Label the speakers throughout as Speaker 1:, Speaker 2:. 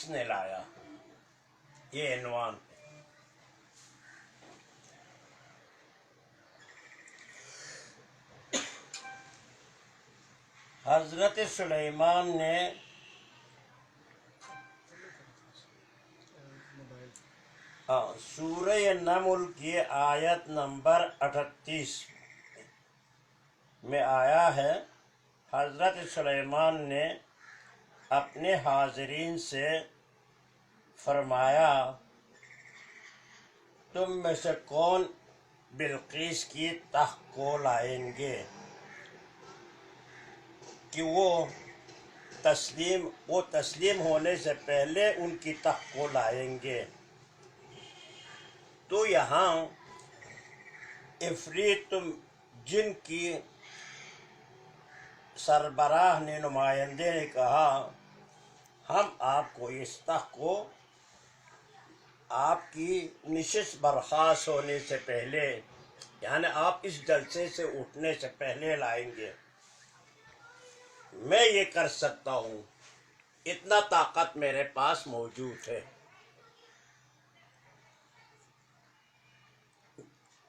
Speaker 1: کس نے لایا، یہ عنوان ہے۔ حضرت سلیمان نے سورہ نمل کی آیت نمبر 38 میں آیا ہے، حضرت سلیمان نے اپنے حاضرین سے فرمایا تم میں سے کون بلقیس کی تخت کو لائیں گے کہ وہ تسلیم ہونے سے پہلے ان کی تخت کو لائیں گے۔ تو یہاں عفریت جن کی سربراہ نے، نمائندے نے کہا ہم آپ کو اس تخت کو آپ کی نشست برخاست ہونے سے پہلے، یعنی آپ اس جلسے سے اٹھنے سے پہلے لائیں گے۔ میں یہ کر سکتا ہوں، اتنا طاقت میرے پاس موجود ہے۔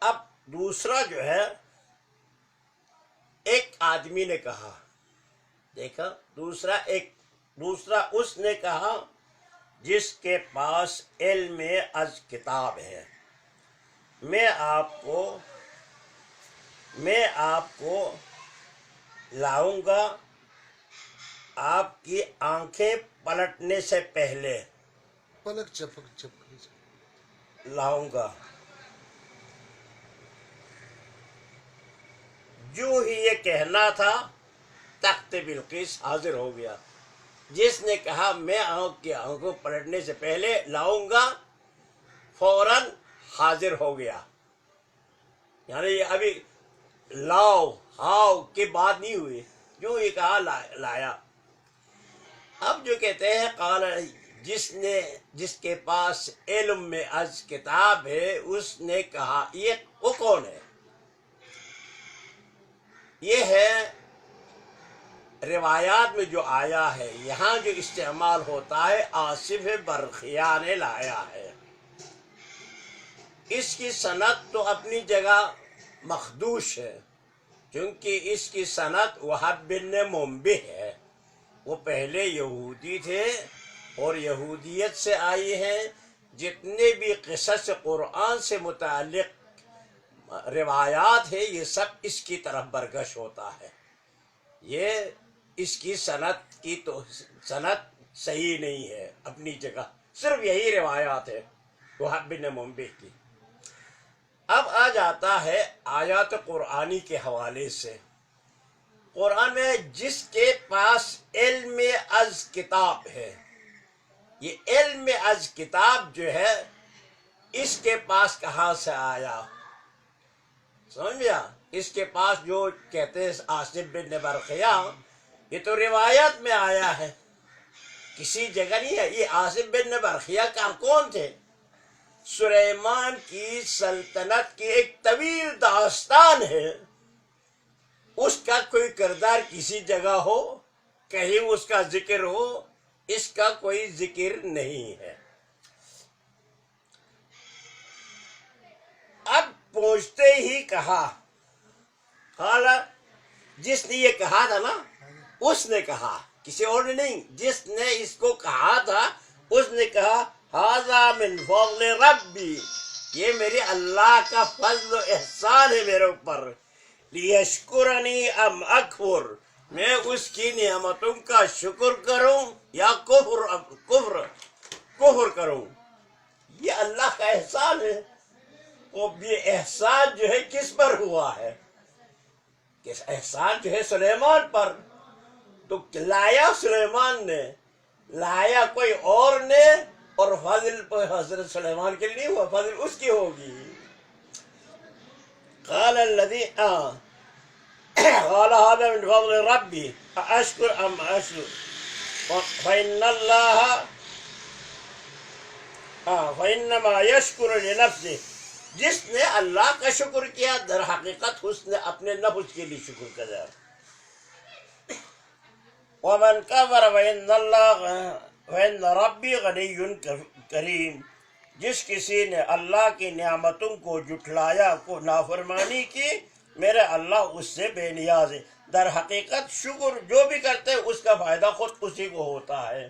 Speaker 1: اب دوسرا جو ہے، ایک آدمی نے کہا، دیکھا، دوسرا اس نے کہا جس کے پاس علم از کتاب ہے، میں آپ کو لاؤں گا آپ کی آنکھیں پلٹنے سے پہلے،
Speaker 2: پلک چپک
Speaker 1: لاؤں گا۔ جو ہی یہ کہنا تھا تخت بلقیس حاضر ہو گیا۔ جس نے کہا میں آنکھوں پلٹنے سے پہلے لاؤں گا، فوراً حاضر ہو گیا۔ یعنی یہ ابھی ہاؤ کی بات نہیں ہوئی، جو یہ کہا لایا۔ اب جو کہتے ہیں قال، جس کے پاس علم میں از کتاب ہے، اس نے کہا، وہ کون ہے؟ یہ ہے روایات میں جو آیا ہے، یہاں جو استعمال ہوتا ہے آصف برقیہ نے لایا ہے۔ اس کی سند تو اپنی جگہ مخدوش ہے، کیونکہ اس کی سند وہب بن منبہ ہے۔ وہ پہلے یہودی تھے اور یہودیت سے آئی ہیں۔ جتنے بھی قصص قرآن سے متعلق روایات ہے، یہ سب اس کی طرف برگش ہوتا ہے۔ یہ اس کی سند صحیح نہیں ہے اپنی جگہ، صرف یہی روایات ہے وہب بن منبہ کی۔ اب آ جاتا ہے آیات قرآنی کے حوالے سے۔ قرآن میں جس کے پاس علم از کتاب ہے، یہ علم از کتاب جو ہے، اس کے پاس کہاں سے آیا؟ سمجھا؟ اس کے پاس جو کہتے ہیں آصف بن برقیہ، یہ تو روایت میں آیا ہے، کسی جگہ نہیں ہے۔ یہ آصف بن برقیہ کا کون تھے؟ سلیمان کی سلطنت کی ایک طویل داستان ہے، اس کا کوئی کردار کسی جگہ ہو، کہیں اس کا ذکر ہو، اس کا کوئی ذکر نہیں ہے۔ اب پہنچتے ہی کہا، جس نے یہ کہا تھا نا، اس نے کہا، کسی اور نے نہیں، جس نے اس کو کہا تھا اس نے کہا ھذا من فضل ربی، یہ میرے اللہ کا فضل و احسان ہے میرے اوپر، لیشکرنی ام اکفر، میں اس کی نعمتوں کا شکر کروں یا کفر کروں۔ یہ اللہ کا احسان ہے۔ اور یہ احسان جو ہے کس پر ہوا ہے؟ کہ احسان جو ہے سلیمان پر، تو لایا سلیمان نے، لایا کوئی اور نے، اور فضل حضرت سلیمان کے لیے نہیں ہوا، فضل اس کی ہوگی۔ قال الذی قال هذا من فضل ربی اشکر ام اشکر فإن اللہ فإنما يشکر لنفسه، جس نے اللہ کا شکر کیا در حقیقت اس نے اپنے نفس کے لیے شکر کیا۔ ومن کفر فإن اللہ وَإِنَّ رَبِّي غَنِيٌّ کریم، جس کسی نے اللہ کی نعمتوں کو جھٹلایا، کو نافرمانی کی، میرے اللہ اس سے بے نیاز ہے۔ در حقیقت شکر جو بھی کرتے اس کا فائدہ خود اسی کو ہوتا ہے۔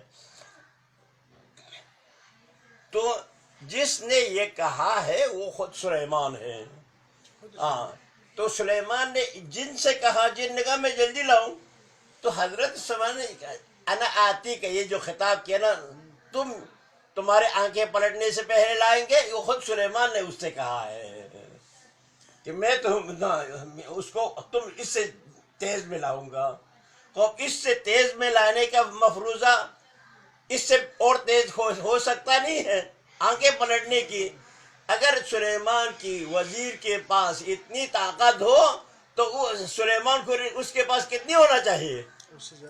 Speaker 1: تو جس نے یہ کہا ہے وہ خود سلیمان ہے۔ ہاں، تو سلیمان نے جن سے کہا، جن نے کہا میں جلدی لاؤں، تو حضرت سلیمان نے کہا انا آتی کا یہ جو خطاب کیا نا، تمہارے آنکھیں پلٹنے سے پہلے لائیں گے، وہ خود سلیمان نے اس سے کہا ہے کہ میں اس کو تم اس سے تیز میں لاؤں گا۔ تو اس سے تیز میں لانے کا مفروضہ اس سے اور تیز ہو سکتا نہیں ہے آنکھیں پلٹنے کی۔ اگر سلیمان کی وزیر کے پاس اتنی طاقت ہو تو سلیمان کو اس کے پاس کتنی ہونا چاہیے؟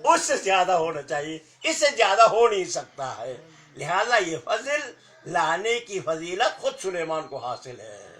Speaker 1: اس سے زیادہ ہونا چاہیے، اس سے زیادہ ہو نہیں سکتا ہے۔ لہذا یہ فضل لانے کی فضیلت خود سلیمان کو حاصل ہے۔